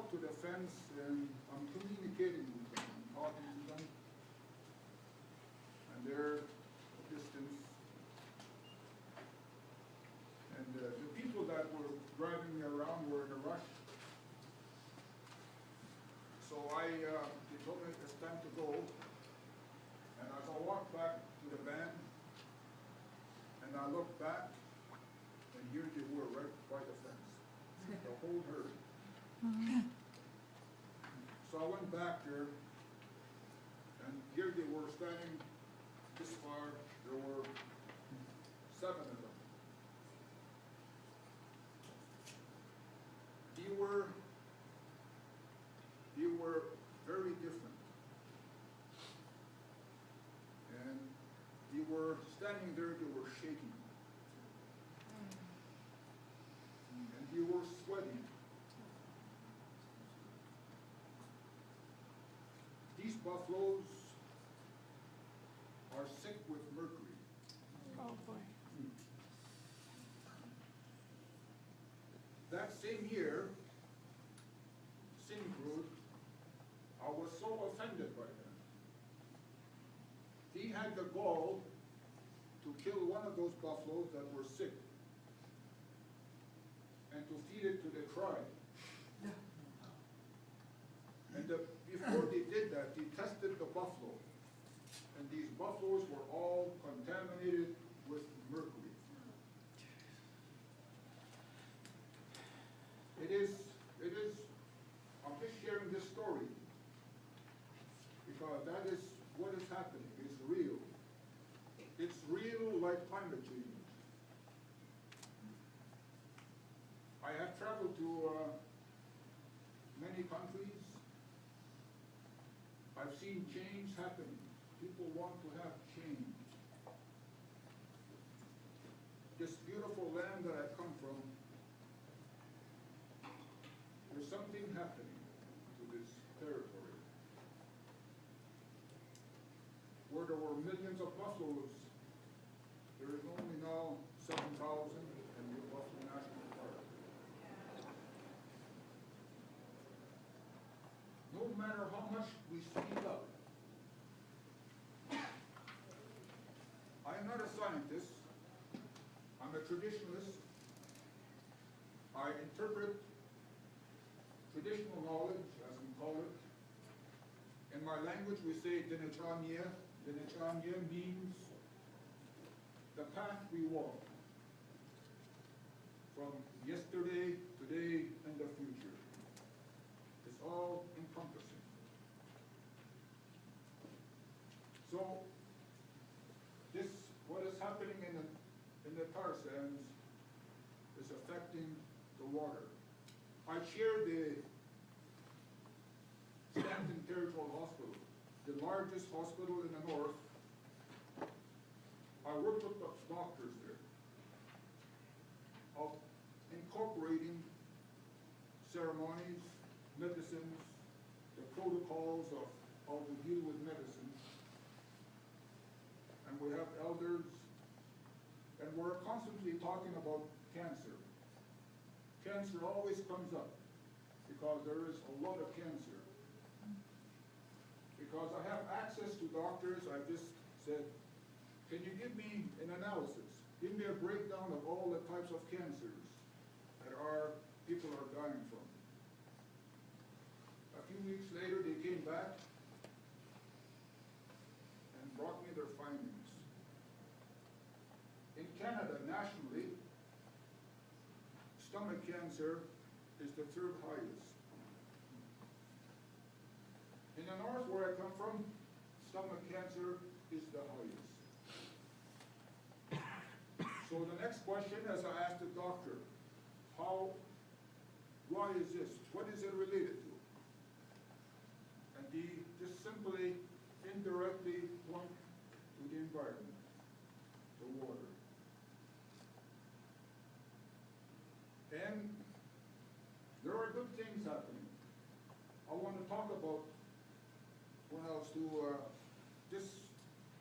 up to the fence and I'm communicating with them, I'm talking to them, and they're a distance. And the people that were driving me around were in a rush. So they told me it's time to go. And as I walked back to the van, and I looked back, and here they were right by the fence, the whole herd. So I went back there, and here they were standing this far. There were 7 of them. They were very different. And they were standing there, they were shaking. And they were sweating. These buffaloes are sick with mercury. Oh boy. That same year, same group, I was so offended by them. He had the gall to kill one of those buffaloes that were sick and to feed it to the tribe. And before they did that, they tested the buffalo. And these buffaloes were all contaminated with mercury. It is, I'm just sharing this story because that is what is happening. It's real. It's real like climate change. I have traveled to many countries. I've seen change happening. People want to have change. This beautiful land that I come from, there's something happening to this territory. Where there were millions of buffaloes, there is only now 7,000 in the Buffalo National Park. No matter how much we speak up, I am not a scientist, I'm a traditionalist. I interpret traditional knowledge, as we call it. In my language we say Dinachanya. Dinachanya means the path we walk from yesterday, today, and the future. It's all encompassing. So, what is happening in the tar sands is affecting the water. I chair the Stanton Territorial Hospital, the largest hospital in the north. I work with the doctors there of incorporating ceremonies, medicines, the protocols of how to deal with medicine. And we have elders, and we're constantly talking about cancer. Cancer always comes up because there is a lot of cancer. Because I have access to doctors, I just said, can you give me an analysis? Give me a breakdown of all the types of cancers that our people are dying from. A few weeks later, they came back and brought me their findings. In Canada, nationally, stomach cancer is the 3rd highest. In the north, where I come from, stomach cancer is the highest. So the next question, as I asked the doctor, why is this? What is it related to? And he just simply, indirectly point to the environment, the water. And there are good things happening. I want to talk about when I was this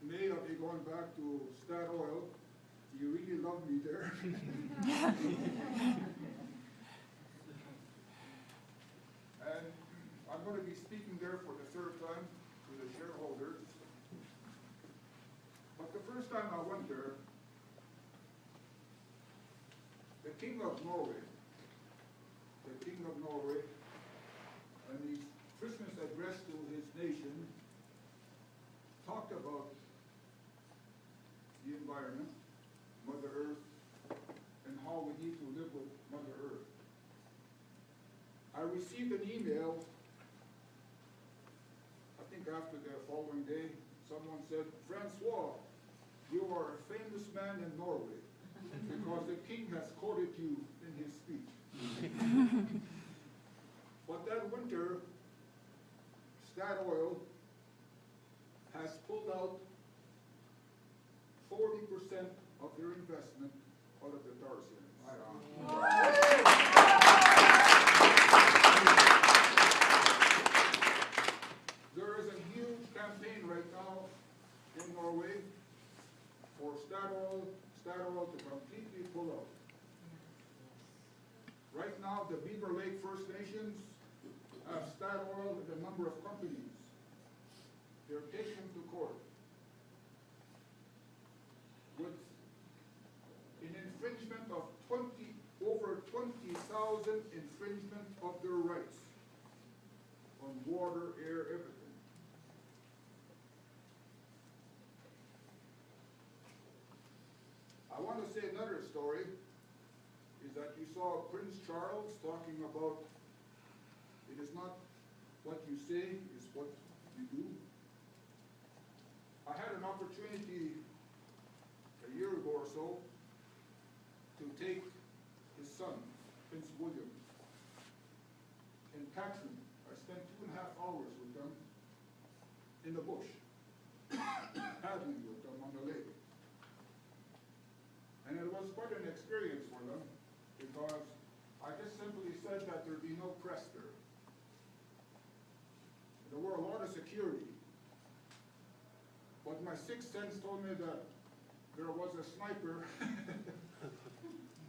May, I'll be going back to Statoil. You really love me there. And going to be speaking there for the third time to the shareholders. But the first time I went there, the King of Norway, in his Christmas address to his nation, talked about the environment, Mother Earth, and how we need to live with Mother Earth. I received an email, I think after the following day, someone said, "François, you are a famous man in Norway because the king has quoted you in his speech." But that winter, Statoil has pulled out 40% of their investment out of the tar sands. There is a huge campaign right now in Norway for Statoil to completely pull out. Right now, the Beaver Lake First Nations have Statoil and a number of companies. They're taking them to court with an infringement of over 20,000 infringement of their rights on water, air, everything. I want to say another story, is that you saw Prince Charles talking about it is not what you say, it's what you do. I had an opportunity a year ago or so to take his son, Prince William, in Caxton. I spent 2.5 hours with them in the bush, paddling with them on the lake. And it was quite an experience for them because I just simply said that there'd be no press there. There were a lot of security. But my sixth sense told me that there was a sniper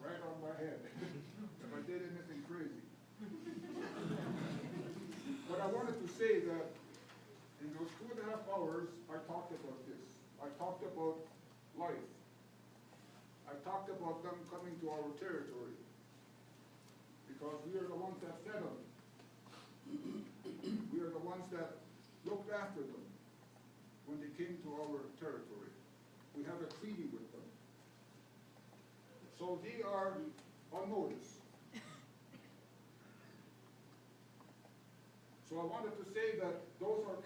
right on my head if I did anything crazy. But I wanted to say that in those 2.5 hours, I talked about this. I talked about life. I talked about them coming to our territory because we are the ones that fed them. We are the ones that looked after them when they came to our territory. We have a treaty with them. So they are on notice. So I wanted to say that those are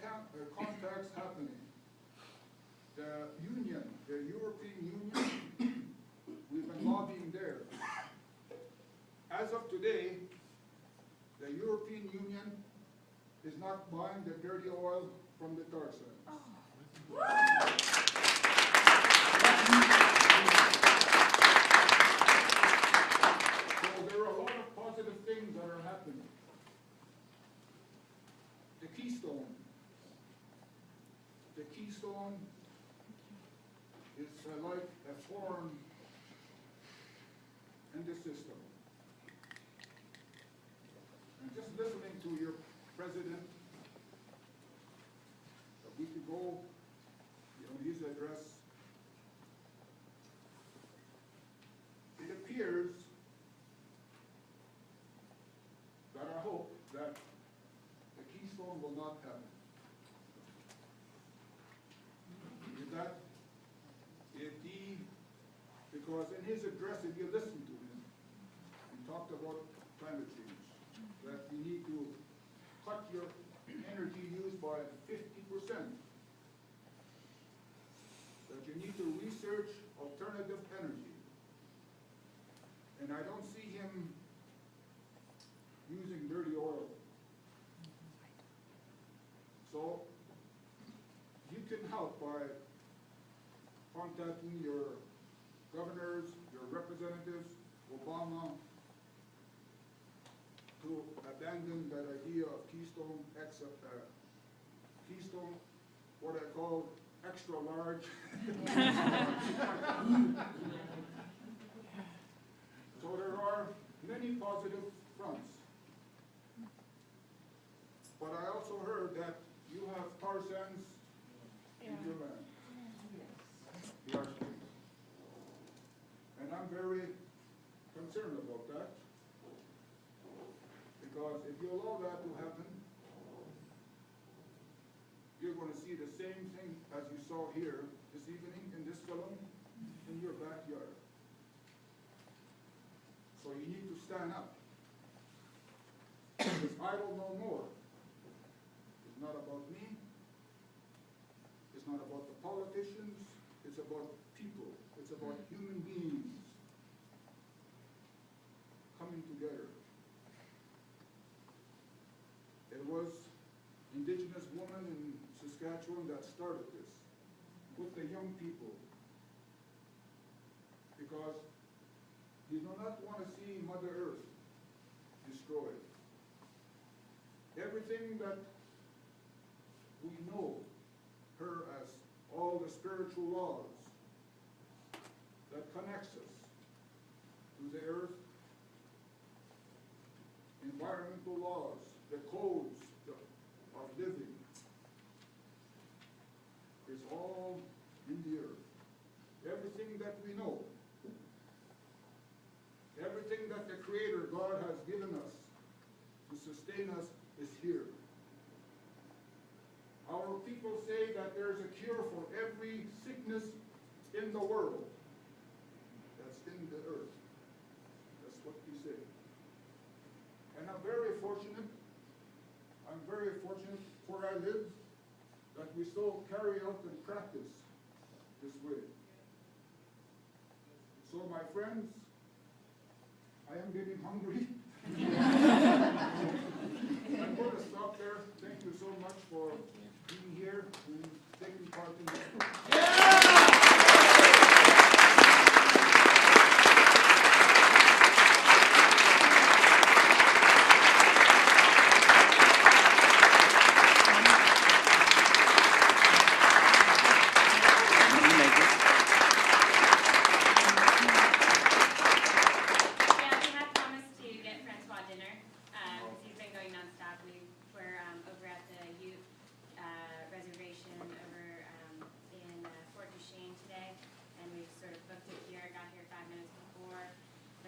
contacts happening. The Union, the European Union, we've been lobbying there. As of today, the European Union is not buying the dirty oil from the tar sands. So there are a lot of positive things that are happening. The Keystone is like a thorn in the system. And just listening to your president a week ago, his address, it appears that I hope that the Keystone will not happen. Is that because in his address, if you listen to him, he talked about climate change, that you need to cut your energy use by 50%, that you need to research alternative energy. And I don't see him using dirty oil. So you can help by contacting your governors, your representatives, Obama, to abandon that idea of Keystone, Keystone, what I call extra large. So there are many positive fronts. But I also heard that you have tar sands in your land. The Archdeacon. And I'm very concerned about that. Because if you allow that to happen, you're going to see the same thing as you saw here this evening in this film in your backyard. So you need to stand up. Because idle no more. It's not about me. It's not about the politicians. It's about people. It's about human beings coming together. It was indigenous woman in Saskatchewan that started this with the young people, because you do not want to see Mother Earth destroyed. Everything that we know her as all the spiritual laws that connects us to the earth, environmental laws, the codes of living, is all in the earth. Everything that we know, everything that the Creator God has given us to sustain us is here. Our people say that there's a cure for every sickness in the world that's in the earth. That's what we say. And I'm very fortunate where I live that we still carry out and practice this way. So my friends, I am getting hungry. I'm going to stop there. Thank you so much for being here and taking part in this.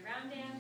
Round down.